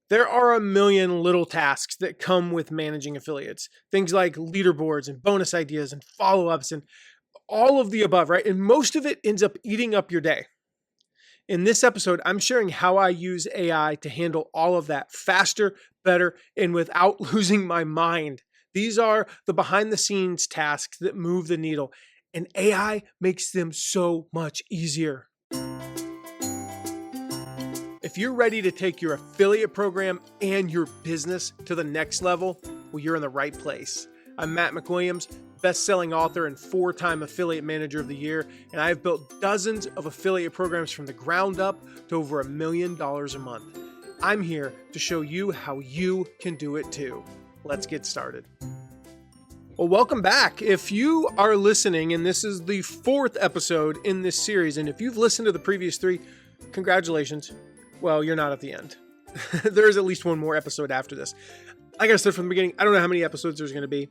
There are a million little tasks that come with managing affiliates. Things like leaderboards and bonus ideas and follow-ups and all of the above, right? And most of it ends up eating up your day. In this episode, I'm sharing how I use AI to handle all of that faster, better, and without losing my mind. These are the behind the scenes tasks that move the needle, and AI makes them so much easier. If you're ready to take your affiliate program and your business to the next level, well, you're in the right place. I'm Matt McWilliams, best-selling author and 4-time Affiliate Manager of the Year, and I've built dozens of affiliate programs from the ground up to over $1 million a month. I'm here to show you how you can do it too. Let's get started. Well, welcome back. If you are listening, and this is the 4th episode in this series, and if you've listened to the previous 3, congratulations. Well, you're not at the end. There's at least one more episode after this. Like I said from the beginning, I don't know how many episodes there's going to be.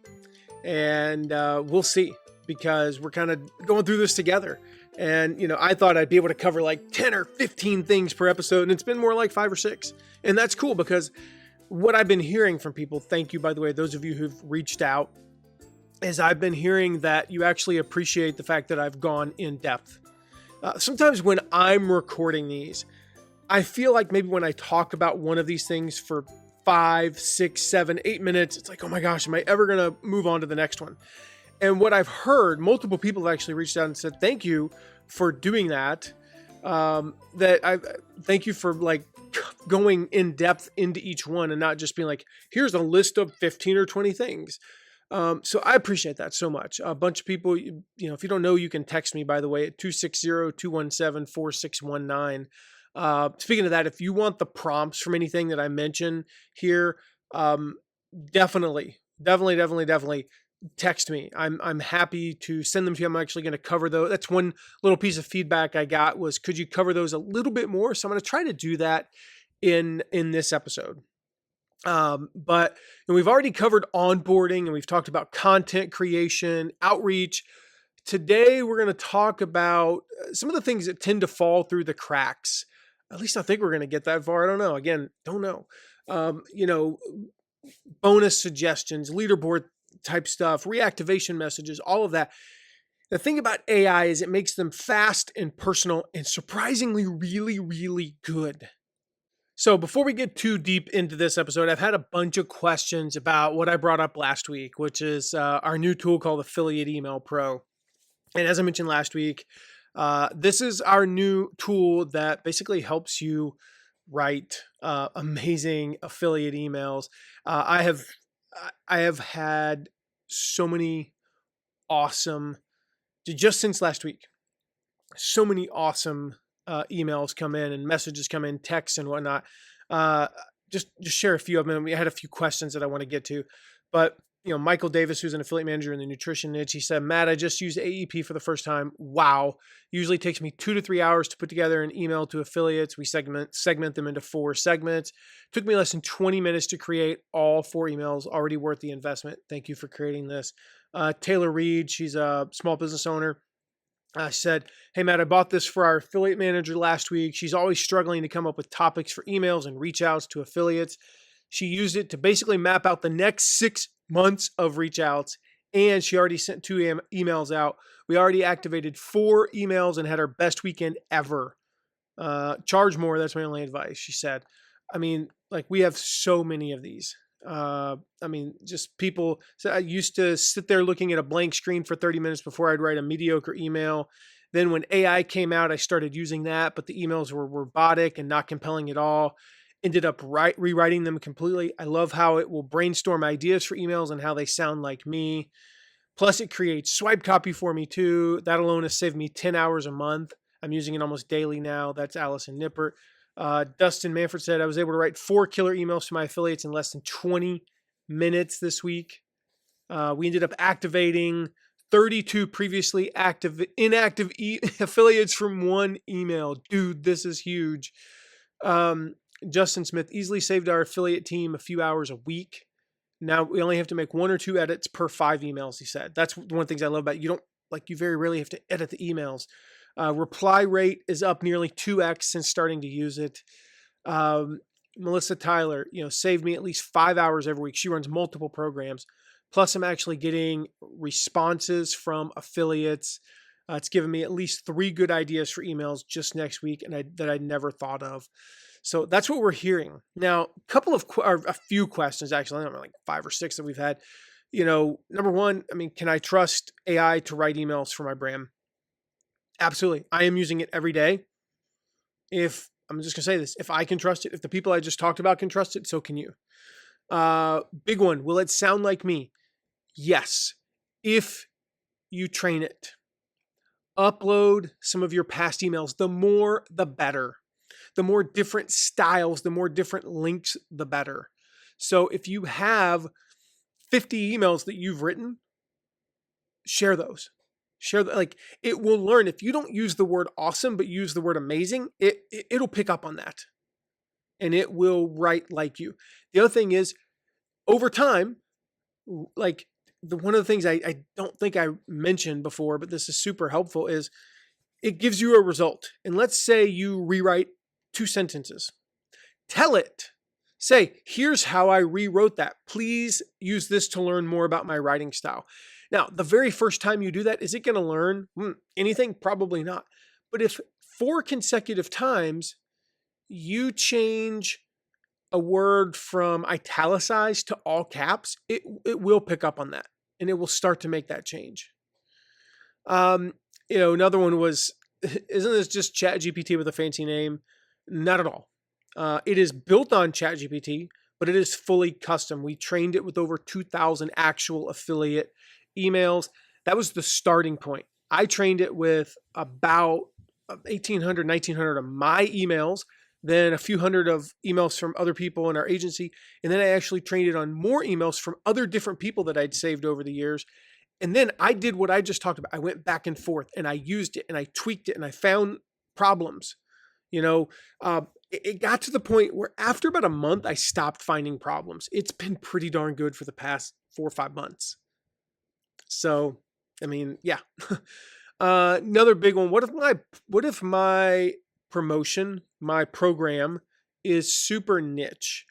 And we'll see, because we're kind of going through this together. And, I thought I'd be able to cover like 10 or 15 things per episode. And it's been more like 5 or 6. And that's cool, because what I've been hearing from people, thank you, by the way, those of you who've reached out, is I've been hearing that you actually appreciate the fact that I've gone in depth. Sometimes when I'm recording these, I feel like maybe when I talk about one of these things for 5, 6, 7, 8 minutes, it's like, oh my gosh, am I ever going to move on to the next one? And what I've heard, multiple people have actually reached out and said, thank you for doing that. Thank you for like going in depth into each one and not just being like, here's a list of 15 or 20 things. So I appreciate that so much. A bunch of people, if you don't know, you can text me, by the way, at 260-217-4619. Speaking of that, if you want the prompts from anything that I mention here, definitely text me. I'm happy to send them to you. I'm actually going to cover those. That's one little piece of feedback I got was, could you cover those a little bit more? So I'm going to try to do that in this episode. But we've already covered onboarding, and we've talked about content creation, outreach. Today, we're going to talk about some of the things that tend to fall through the cracks. At least I think we're going to get that far. I don't know. Again, don't know. Bonus suggestions, leaderboard type stuff, reactivation messages, all of that. The thing about AI is it makes them fast and personal and surprisingly really, really good. So before we get too deep into this episode, I've had a bunch of questions about what I brought up last week, which is our new tool called Affiliate Email Pro. And as I mentioned last week, this is our new tool that basically helps you write amazing affiliate emails. I have had so many awesome, just since last week, so many awesome emails come in and messages come in, texts and whatnot. Just share a few of them. We had a few questions that I want to get to, but Michael Davis, who's an affiliate manager in the nutrition niche, he said, Matt, I just used AEP for the first time. Wow. Usually takes me 2 to 3 hours to put together an email to affiliates. We segment them into 4 segments. Took me less than 20 minutes to create all 4 emails. Already worth the investment. Thank you for creating this. Taylor Reed, she's a small business owner. Said, hey, Matt, I bought this for our affiliate manager last week. She's always struggling to come up with topics for emails and reach outs to affiliates. She used it to basically map out the next 6 months of reach outs, and she already sent 2 emails out. We already activated 4 emails and had our best weekend ever. Charge more. That's my only advice, she said. I mean, like, we have so many of these. Just people. So I used to sit there looking at a blank screen for 30 minutes before I'd write a mediocre email. Then when AI came out, I started using that, but the emails were robotic and not compelling at all. Ended up rewriting them completely. I love how it will brainstorm ideas for emails and how they sound like me. Plus, it creates swipe copy for me too. That alone has saved me 10 hours a month. I'm using it almost daily now. That's Allison Nippert. Dustin Manford said, I was able to write 4 killer emails to my affiliates in less than 20 minutes this week. We ended up activating 32 previously inactive affiliates from 1 email. Dude, this is huge. Justin Smith easily saved our affiliate team a few hours a week. Now we only have to make 1 or 2 edits per 5 emails, he said. That's one of the things I love about it. You very rarely have to edit the emails. Reply rate is up nearly 2x since starting to use it. Melissa Tyler, saved me at least 5 hours every week. She runs multiple programs. Plus, I'm actually getting responses from affiliates. It's given me at least 3 good ideas for emails just next week, that I never thought of. So that's what we're hearing. Now, a few questions, actually, I don't know, like 5 or 6 that we've had. Number one, can I trust AI to write emails for my brand? Absolutely. I am using it every day. I'm just going to say this, if I can trust it, if the people I just talked about can trust it, so can you. Big one. Will it sound like me? Yes. If you train it, upload some of your past emails. The more, the better. The more different styles, the more different links, the better. So if you have 50 emails that you've written, share those. It will learn. If you don't use the word awesome, but use the word amazing, it'll pick up on that and it will write like you. The other thing is, over time, one of the things I don't think I mentioned before, but this is super helpful, is it gives you a result. And let's say you rewrite 2 sentences. Tell it. Say, here's how I rewrote that. Please use this to learn more about my writing style. Now, the very first time you do that, is it going to learn anything? Probably not. But if 4 consecutive times you change a word from italicized to all caps, it will pick up on that and it will start to make that change. Another one was, isn't this just ChatGPT with a fancy name? Not at all. It is built on ChatGPT, but it is fully custom. We trained it with over 2,000 actual affiliate emails. That was the starting point. I trained it with about 1,800, 1,900 of my emails, then a few hundred of emails from other people in our agency. And then I actually trained it on more emails from other different people that I'd saved over the years. And then I did what I just talked about. I went back and forth and I used it and I tweaked it and I found problems. It got to the point where after about a month, I stopped finding problems. It's been pretty darn good for the past 4 or 5 months. So, yeah. Another big one. What if my promotion, my program is super niche?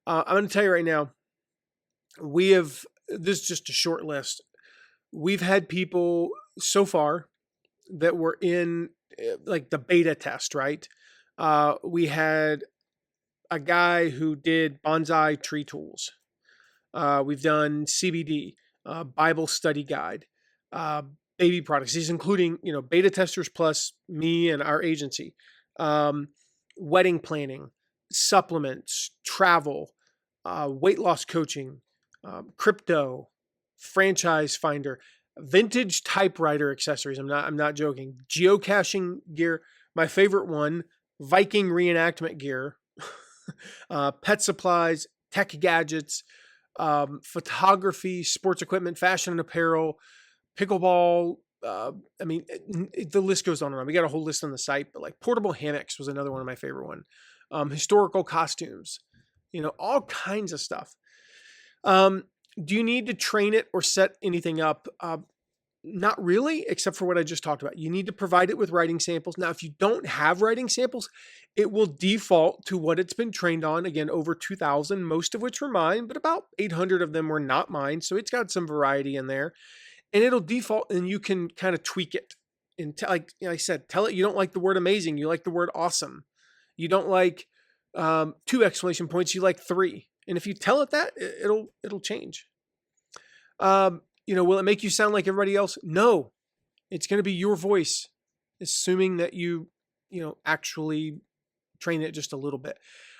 I'm going to tell you right now, this is just a short list. We've had people so far that were in the beta test, right? We had a guy who did bonsai tree tools. We've done CBD, Bible study guide, baby products. These including, beta testers plus me and our agency, wedding planning, supplements, travel, weight loss coaching, crypto, franchise finder, vintage typewriter accessories. I'm not joking. Geocaching gear. My favorite one, Viking reenactment gear, pet supplies, tech gadgets, photography, sports equipment, fashion and apparel, pickleball. The list goes on and on. We got a whole list on the site, but portable hammocks was another one of my favorite one. Historical costumes, all kinds of stuff. Do you need to train it or set anything up? Not really, except for what I just talked about. You need to provide it with writing samples. Now, if you don't have writing samples, it will default to what it's been trained on. Again, over 2,000, most of which were mine, but about 800 of them were not mine. So it's got some variety in there. And it'll default and you can kind of tweak it. And like I said, tell it you don't like the word amazing. You like the word awesome. You don't like 2 exclamation points. You like 3. And if you tell it that, it'll change. Will it make you sound like everybody else? No, it's going to be your voice, assuming that you actually train it just a little bit.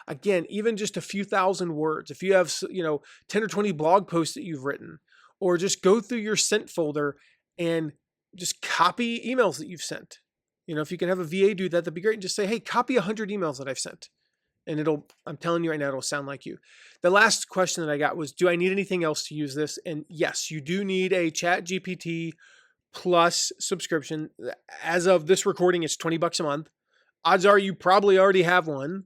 Again, even just a few thousand words. If you have, 10 or 20 blog posts that you've written, or just go through your sent folder and just copy emails that you've sent. If you can have a VA do that, that'd be great. And just say, hey, copy 100 emails that I've sent. And I'm telling you right now, it'll sound like you. The last question that I got was, do I need anything else to use this? And yes, you do need a ChatGPT Plus subscription. As of this recording, it's $20 a month. Odds are you probably already have one.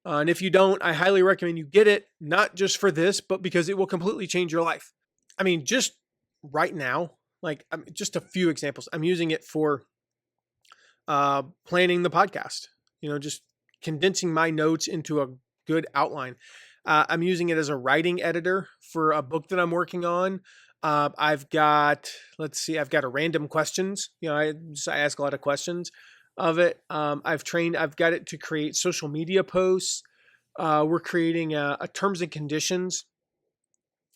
And if you don't, I highly recommend you get it, not just for this, but because it will completely change your life. Just right now, just a few examples. I'm using it for planning the podcast, just condensing my notes into a good outline. I'm using it as a writing editor for a book that I'm working on. I've got, let's see, I've got a random questions. I ask a lot of questions of it. I've got it to create social media posts. We're creating a terms and conditions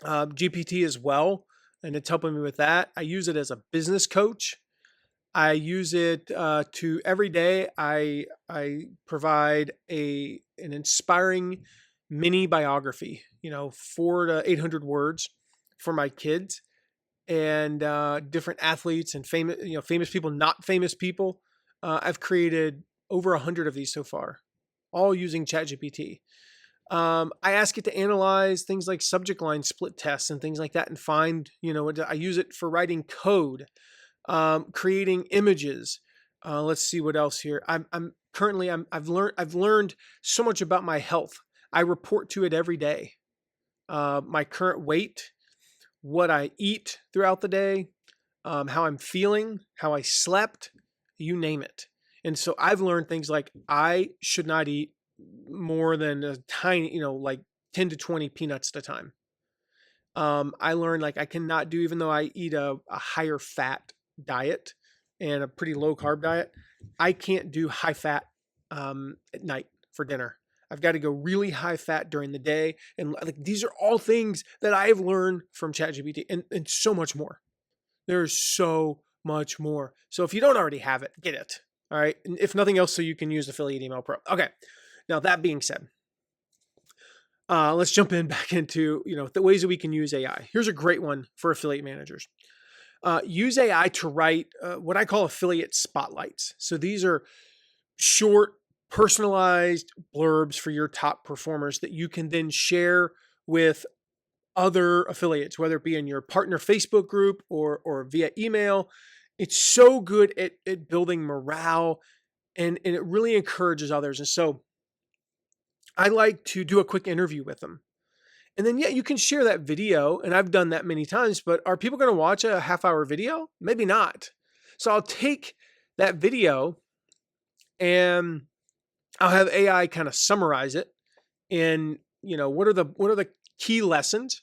GPT as well, and it's helping me with that. I use it as a business coach. I use it to every day. I provide an inspiring mini biography, 400 to 800 words for my kids and different athletes and famous people, not famous people. I've created over 100 of these so far, all using ChatGPT. I ask it to analyze things like subject line split tests and things like that, and find, I use it for writing code, creating images. Let's see what else here. I've learned so much about my health. I report to it every day. My current weight, what I eat throughout the day, how I'm feeling, how I slept, you name it. And so I've learned things like I should not eat more than a tiny, like 10 to 20 peanuts at a time. I learned like I cannot do, even though I eat a higher fat diet and a pretty low carb diet, I can't do high fat at night for dinner. I've got to go really high fat during the day. And like, these are all things that I've learned from ChatGPT and so much more. There's so much more. So if you don't already have it, get it. All right. And if nothing else, so you can use Affiliate Email Pro. Okay. Now that being said, let's jump back into, the ways that we can use AI. Here's a great one for affiliate managers. Use AI to write what I call affiliate spotlights. So these are short, personalized blurbs for your top performers that you can then share with other affiliates, whether it be in your partner Facebook group or via email. It's so good at building morale and it really encourages others. And so I like to do a quick interview with them. And then, you can share that video. And I've done that many times, but are people going to watch a half-hour video? Maybe not. So I'll take that video and I'll have AI kind of summarize it in, what are the key lessons?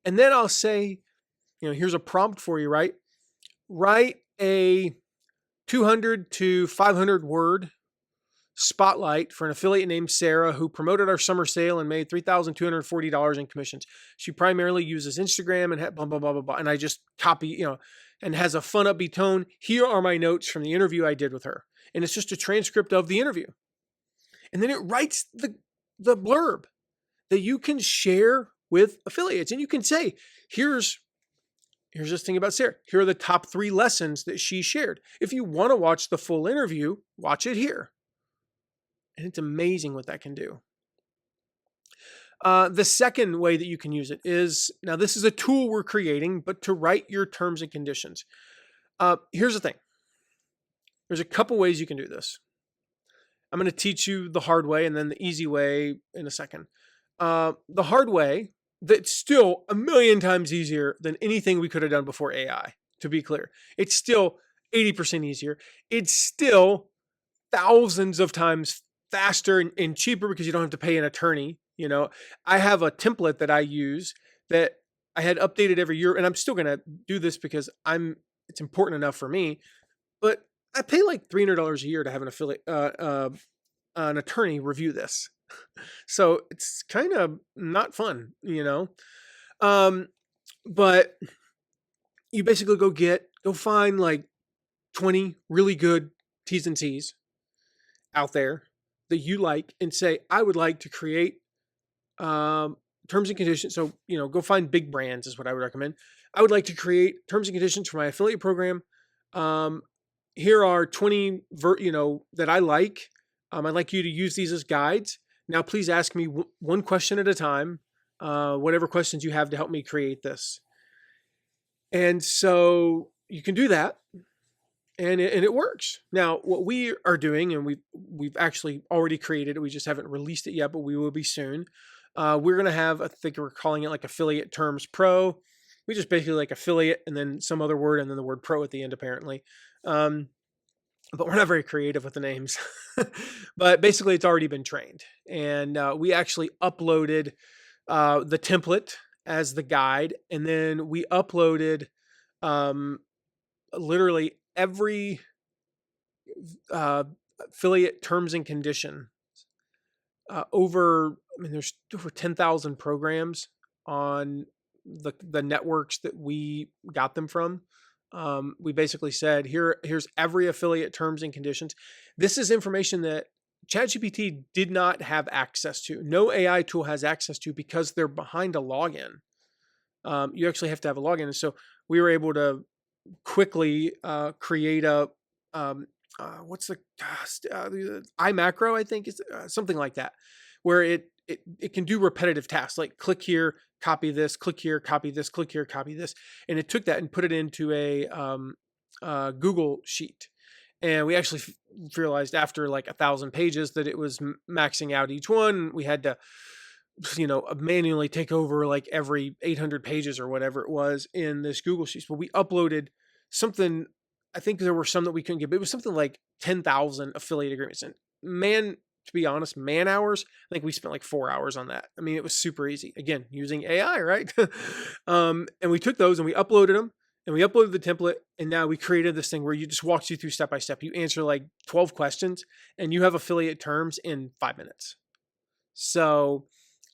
And then I'll say, here's a prompt for you, right? Write a 200 to 500 word spotlight for an affiliate named Sarah who promoted our summer sale and made $3,240 in commissions. She primarily uses Instagram and blah, blah, blah, blah, blah. And I just copy, and has a fun, upbeat tone. Here are my notes from the interview I did with her. And it's just a transcript of the interview. And then it writes the blurb that you can share with affiliates. And you can say, here's this thing about Sarah. Here are the top 3 lessons that she shared. If you want to watch the full interview, watch it here. And it's amazing what that can do. The second way that you can use it is, now this is a tool we're creating, but to write your terms and conditions. Here's the thing. There's a couple ways you can do this. I'm going to teach you the hard way and then the easy way in a second. The hard way, that's still a million times easier than anything we could have done before AI, to be clear. It's still 80% easier. It's still thousands of times faster and cheaper because you don't have to pay an attorney. I have a template that I use that I had updated every year, and I'm still going to do this because it's important enough for me, but I pay like $300 a year to have an affiliate, an attorney review this. So it's kind of not fun, but you basically go find like 20 really good T's and C's out there that you like and say, I would like to create terms and conditions. So, go find big brands is what I would recommend. I would like to create terms and conditions for my affiliate program. Here are 20, that I like. I'd like you to use these as guides. Now, please ask me one question at a time, whatever questions you have to help me create this. And so you can do that. And it works. Now, what we are doing, and we've actually already created it, we just haven't released it yet, but we will be soon. We're going to have, I think we're calling it like Affiliate Terms Pro. We just basically like affiliate and then some other word and then the word pro at the end, apparently. but we're not very creative with the names. But basically, it's already been trained, and we actually uploaded the template as the guide, and then we uploaded um, literally every uh, affiliate terms and condition there's over 10,000 programs on the networks that we got them from. We basically said, here's every affiliate terms and conditions. This is information that ChatGPT did not have access to. No AI tool has access to because they're behind a login. You actually have to have a login. And so we were able to quickly create a what's the iMacro, I think is something like that, where it can do repetitive tasks like click here, copy this, click here, copy this, click here, copy this, and it took that and put it into a Google sheet. And we actually realized after like 1,000 pages that it was maxing out each one. We had to, manually take over like every 800 pages or whatever it was in this Google Sheets. But we uploaded something. I think there were some that we couldn't get, but it was something like 10,000 affiliate agreements. And man, to be honest, man hours, I think we spent like 4 hours on that. I mean, it was super easy. Again, using AI, right? And we took those and we uploaded them and we uploaded the template. And now we created this thing where you just walks you through step by step. You answer like 12 questions and you have affiliate terms in 5 minutes. So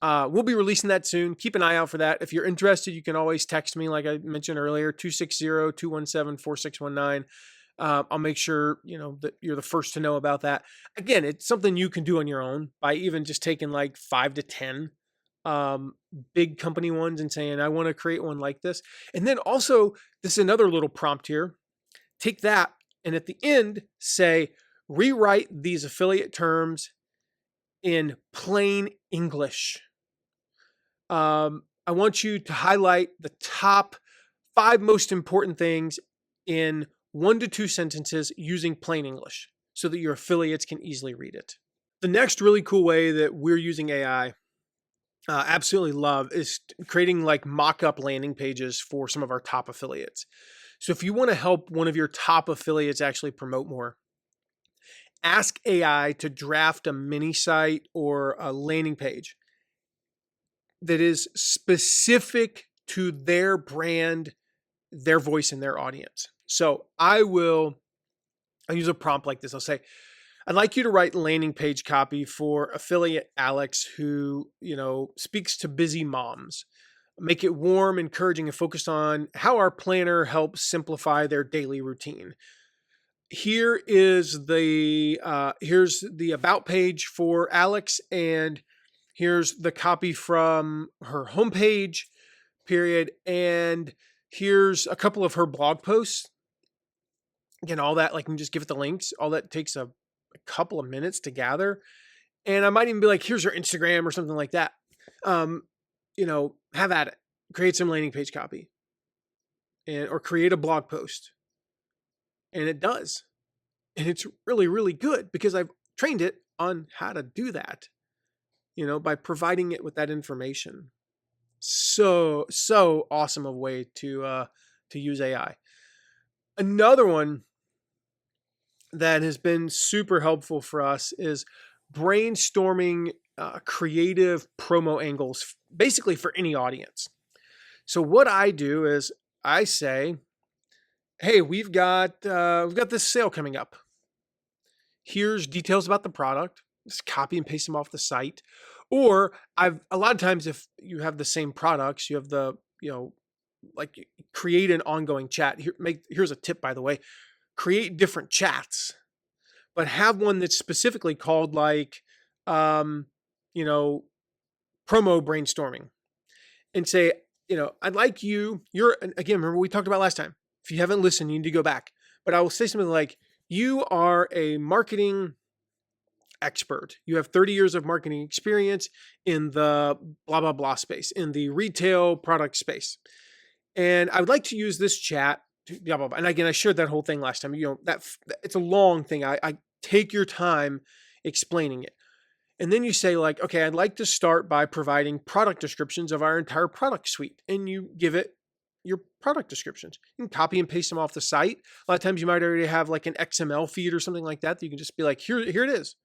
we'll be releasing that soon. Keep an eye out for that. If you're interested, you can always text me, like I mentioned earlier, 260-217-4619. I'll make sure, that you're the first to know about that. Again, it's something you can do on your own by even just taking like 5 to 10 big company ones and saying, I want to create one like this. And then also, this is another little prompt here. Take that and at the end say, rewrite these affiliate terms in plain English. I want you to highlight the top 5 most important things in 1 to 2 sentences using plain English so that your affiliates can easily read it. The next really cool way that we're using AI, absolutely love, is creating like mock-up landing pages for some of our top affiliates. So if you want to help one of your top affiliates actually promote more, ask AI to draft a mini site or a landing page that is specific to their brand, their voice, and their audience. So I'll use a prompt like this. I'll say, I'd like you to write landing page copy for affiliate Alex who, speaks to busy moms. Make it warm, encouraging, and focused on how our planner helps simplify their daily routine. Here's the about page for Alex, and here's the copy from her homepage, period. And here's a couple of her blog posts. Again, all that, like, you can just give it the links. All that takes a couple of minutes to gather. And I might even be like, here's her Instagram or something like that. Have at it. Create some landing page copy or create a blog post. And it does. And it's really, really good because I've trained it on how to do that, by providing it with that information. So awesome of a way to use AI. Another one that has been super helpful for us is brainstorming creative promo angles, basically for any audience. So what I do is I say, hey, we've got this sale coming up. Here's details about the product. Just copy and paste them off the site. Or a lot of times if you have the same products, you have the, like create an ongoing chat. Here's a tip, by the way. Create different chats, but have one that's specifically called like, promo brainstorming, and say, I'd like again, remember we talked about last time. If you haven't listened, you need to go back. But I will say something like, you are a marketing expert. You have 30 years of marketing experience in the blah, blah, blah space, in the retail product space. And I would like to use this chat to blah, blah, blah. And again, I shared that whole thing last time. That it's a long thing. I take your time explaining it. And then you say like, okay, I'd like to start by providing product descriptions of our entire product suite. And you give it your product descriptions. You can copy and paste them off the site. A lot of times you might already have like an XML feed or something like that you can just be like, here it is.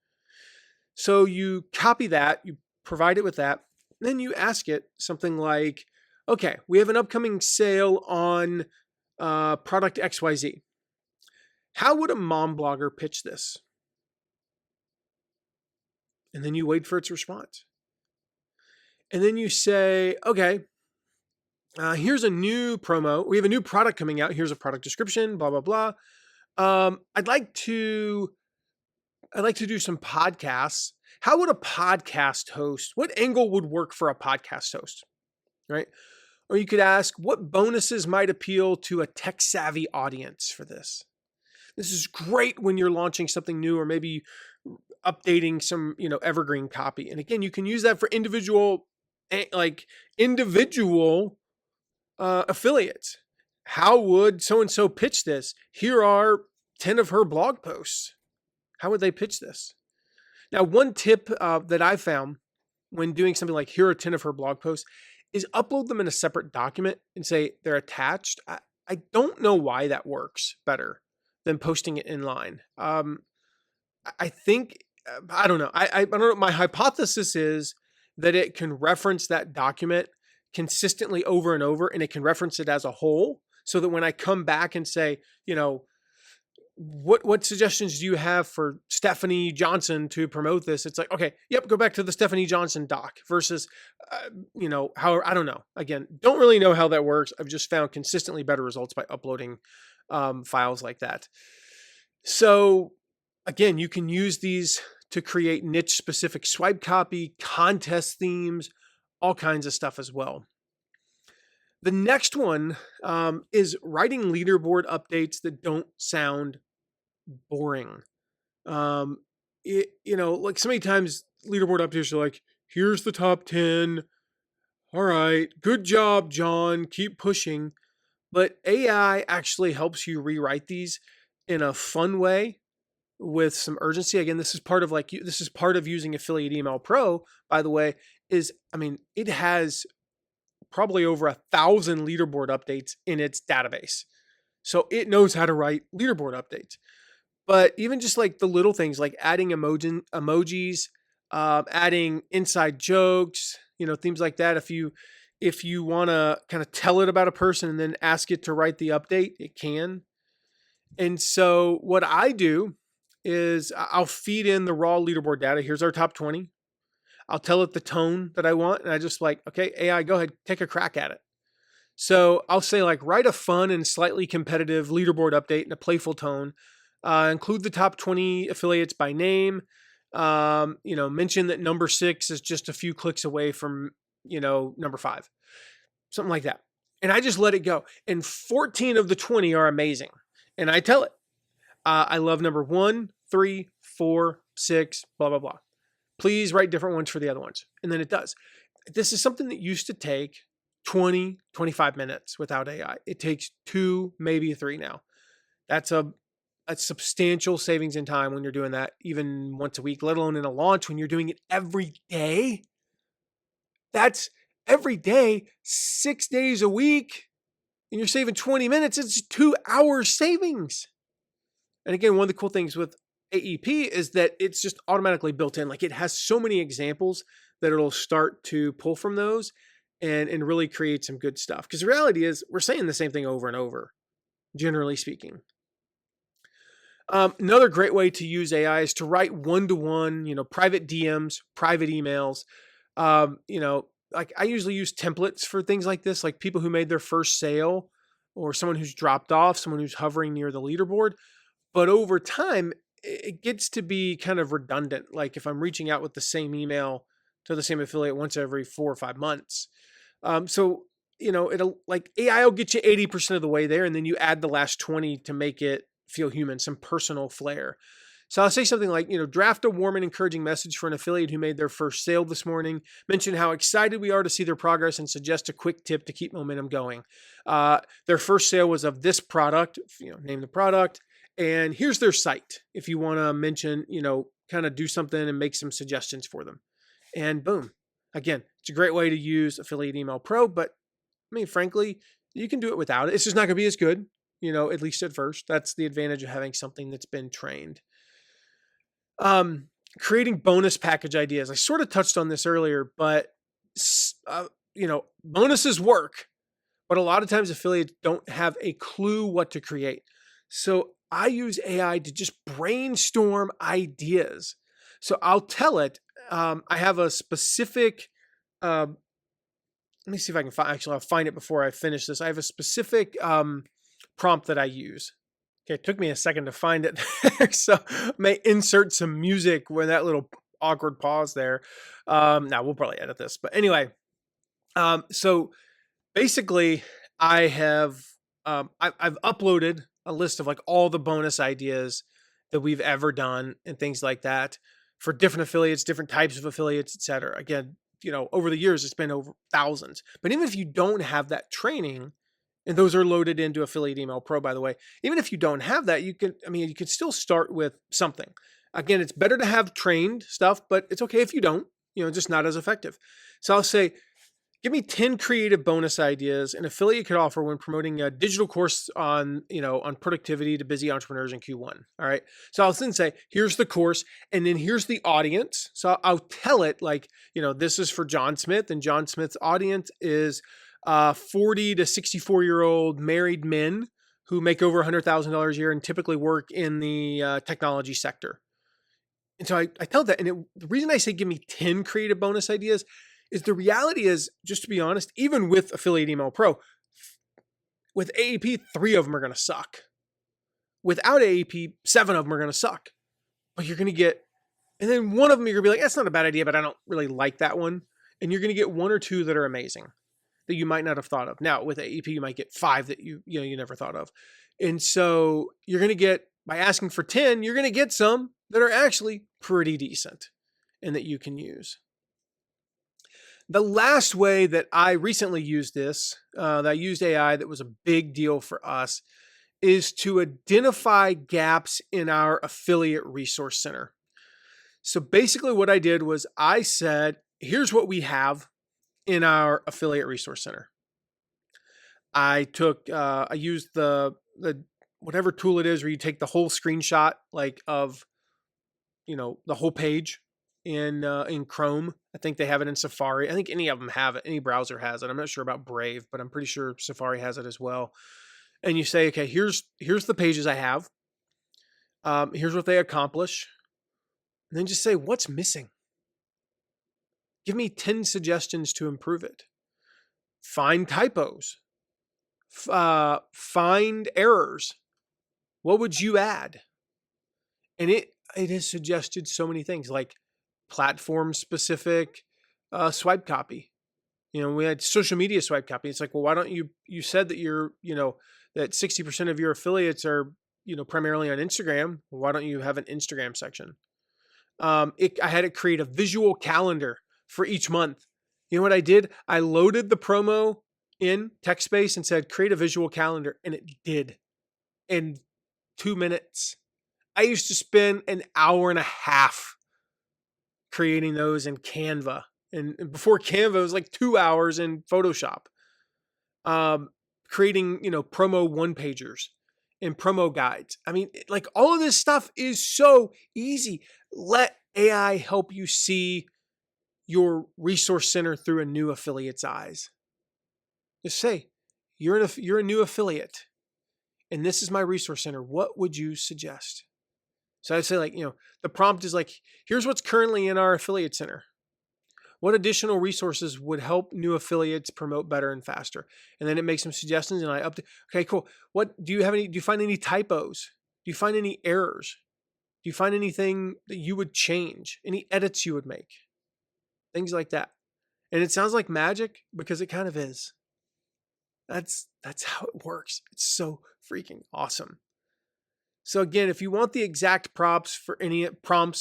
So you copy that, you provide it with that, then you ask it something like, okay, we have an upcoming sale on product XYZ. How would a mom blogger pitch this? And then you wait for its response. And then you say, okay, here's a new promo. We have a new product coming out. Here's a product description, blah, blah, blah. I'd like to do some podcasts. How would a podcast host, what angle would work for a podcast host, right? Or you could ask, what bonuses might appeal to a tech-savvy audience for this? This is great when you're launching something new or maybe updating some, evergreen copy. And again, you can use that for individual affiliates. How would so-and-so pitch this? Here are 10 of her blog posts. How would they pitch this? Now, one tip that I found when doing something like here are 10 of her blog posts is upload them in a separate document and say they're attached. I don't know why that works better than posting it inline. I think, I don't know. I don't know. My hypothesis is that it can reference that document consistently over and over, and it can reference it as a whole so that when I come back and say, what suggestions do you have for Stephanie Johnson to promote this? It's like, okay, yep, go back to the Stephanie Johnson doc versus, how, I don't know. Again, don't really know how that works. I've just found consistently better results by uploading files like that. So again, you can use these to create niche specific swipe copy, contest themes, all kinds of stuff as well. The next one is writing leaderboard updates that don't sound boring. Like so many times leaderboard updates are like, here's the top 10. All right, good job, John. Keep pushing. But AI actually helps you rewrite these in a fun way with some urgency. Again, this is part of using Affiliate Email Pro, by the way, it has probably over 1,000 leaderboard updates in its database. So it knows how to write leaderboard updates. But even just like the little things like adding emojis, adding inside jokes, things like that. If you want to kind of tell it about a person and then ask it to write the update, it can. And so what I do is I'll feed in the raw leaderboard data. Here's our top 20. I'll tell it the tone that I want. And I just like, okay, AI, go ahead, take a crack at it. So I'll say like, write a fun and slightly competitive leaderboard update in a playful tone. Include the top 20 affiliates by name. Mention that number 6 is just a few clicks away from, number 5. Something like that. And I just let it go. And 14 of the 20 are amazing. And I tell it, I love number 1, 3, 4, 6, blah, blah, blah. Please write different ones for the other ones. And then it does. This is something that used to take 20, 25 minutes without AI. It takes 2, maybe 3 now. That's a substantial savings in time when you're doing that even once a week, let alone in a launch when you're doing it every day. That's every day, 6 days a week, and you're saving 20 minutes. It's 2 hours savings. And again, one of the cool things with AEP is that it's just automatically built in. Like it has so many examples that it'll start to pull from those and really create some good stuff. Because the reality is we're saying the same thing over and over, generally speaking. Another great way to use AI is to write one-to-one, private DMs, private emails. Like I usually use templates for things like this, like people who made their first sale or someone who's dropped off, someone who's hovering near the leaderboard. But over time, it gets to be kind of redundant. Like if I'm reaching out with the same email to the same affiliate once every 4 or 5 months. It'll like AI will get you 80% of the way there. And then you add the last 20 to make it feel human, some personal flair. So I'll say something like, draft a warm and encouraging message for an affiliate who made their first sale this morning. Mention how excited we are to see their progress and suggest a quick tip to keep momentum going. Their first sale was of this product, name the product. And here's their site. If you want to mention, kind of do something and make some suggestions for them. And boom. Again, it's a great way to use Affiliate Email Pro, but frankly, You can do it without it. It's just not going to be as good, at least at first. That's the advantage of having something that's been trained. Creating bonus package ideas. I sort of touched on this earlier, but bonuses work, but a lot of times affiliates don't have a clue what to create. So I use AI to just brainstorm ideas. So I'll tell it, I have a specific, let me see if I can find, actually I'll find it before I finish this. I have a specific prompt that I use. Okay, it took me a second to find it. So I may insert some music with that little awkward pause there. Now we'll probably edit this, but anyway. So basically I have, I've uploaded a list of like all the bonus ideas that we've ever done and things like that for different affiliates, different types of affiliates, etc. Again, over the years, it's been over thousands. But even if you don't have that training, and those are loaded into Affiliate Email Pro, by the way, even if you don't have that, you can still start with something. Again, it's better to have trained stuff, but it's okay if you don't, just not as effective. So I'll say, give me 10 creative bonus ideas an affiliate could offer when promoting a digital course on productivity to busy entrepreneurs in Q1. All right. So I'll then say, here's the course, and then here's the audience. So I'll tell it like, this is for John Smith, and John Smith's audience is 40 to 64-year-old married men who make over $100,000 a year and typically work in the technology sector. And so I tell that, and the reason I say give me 10 creative bonus ideas is the reality is, just to be honest, even with Affiliate Email Pro, with AEP, 3 of them are going to suck. Without AEP, 7 of them are going to suck. But you're going to get, and then one of them you're going to be like, that's not a bad idea, but I don't really like that one. And you're going to get 1 or 2 that are amazing that you might not have thought of. Now, with AEP, you might get 5 that you never thought of. And so you're going to get, by asking for 10, you're going to get some that are actually pretty decent and that you can use. The last way that I recently used this, that I used AI that was a big deal for us, is to identify gaps in our affiliate resource center. So basically what I did was I said, here's what we have in our affiliate resource center. I used the whatever tool it is where you take the whole screenshot of the whole page in Chrome. I think they have it in Safari. I think any of them have it. Any browser has it. I'm not sure about Brave, but I'm pretty sure Safari has it as well. And you say, okay, here's the pages I have. Here's what they accomplish. And then just say, what's missing? Give me 10 suggestions to improve it. Find typos. Find errors. What would you add? And it has suggested so many things like platform-specific swipe copy. We had social media swipe copy. It's like, well, why don't you said that that 60% of your affiliates are, primarily on Instagram. Well, why don't you have an Instagram section? I had it create a visual calendar for each month. You know what I did? I loaded the promo in TechSpace and said, create a visual calendar. And it did in 2 minutes. I used to spend an hour and a half creating those in Canva. And before Canva, it was like 2 hours in Photoshop. Creating, promo one-pagers and promo guides. All of this stuff is so easy. Let AI help you see your resource center through a new affiliate's eyes. Just say, you're a new affiliate, and this is my resource center. What would you suggest? So I'd say the prompt is like, here's what's currently in our affiliate center. What additional resources would help new affiliates promote better and faster? And then it makes some suggestions, and I update. Okay, cool. Do you find any typos? Do you find any errors? Do you find anything that you would change? Any edits you would make? Things like that. And it sounds like magic because it kind of is. That's how it works. It's so freaking awesome. So again, if you want the exact prompts,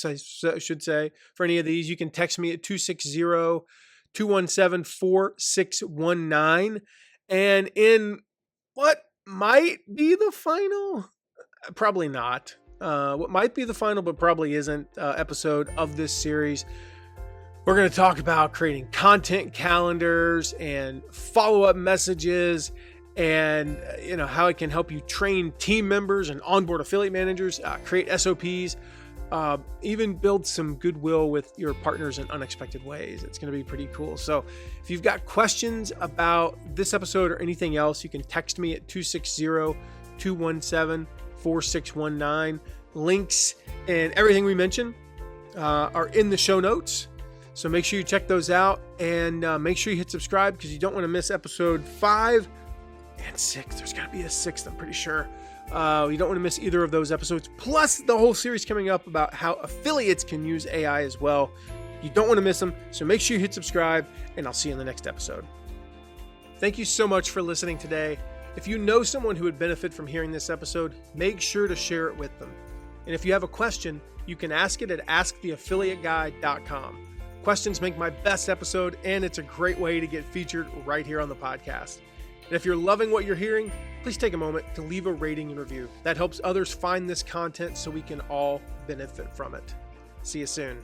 I should say, for any of these, you can text me at 260-217-4619. And in what might be the final, probably not, what might be the final, but probably isn't, episode of this series, we're going to talk about creating content calendars and follow-up messages and how it can help you train team members and onboard affiliate managers, create SOPs, even build some goodwill with your partners in unexpected ways. It's going to be pretty cool. So if you've got questions about this episode or anything else, you can text me at 260-217-4619. Links and everything we mentioned are in the show notes. So make sure you check those out, and make sure you hit subscribe, because you don't want to miss episode 5 and 6. There's got to be a 6th, I'm pretty sure. You don't want to miss either of those episodes, plus the whole series coming up about how affiliates can use AI as well. You don't want to miss them, so make sure you hit subscribe, and I'll see you in the next episode. Thank you so much for listening today. If you know someone who would benefit from hearing this episode, make sure to share it with them. And if you have a question, you can ask it at asktheaffiliateguy.com. Questions make my best episode, and it's a great way to get featured right here on the podcast. And if you're loving what you're hearing, please take a moment to leave a rating and review. That helps others find this content so we can all benefit from it. See you soon.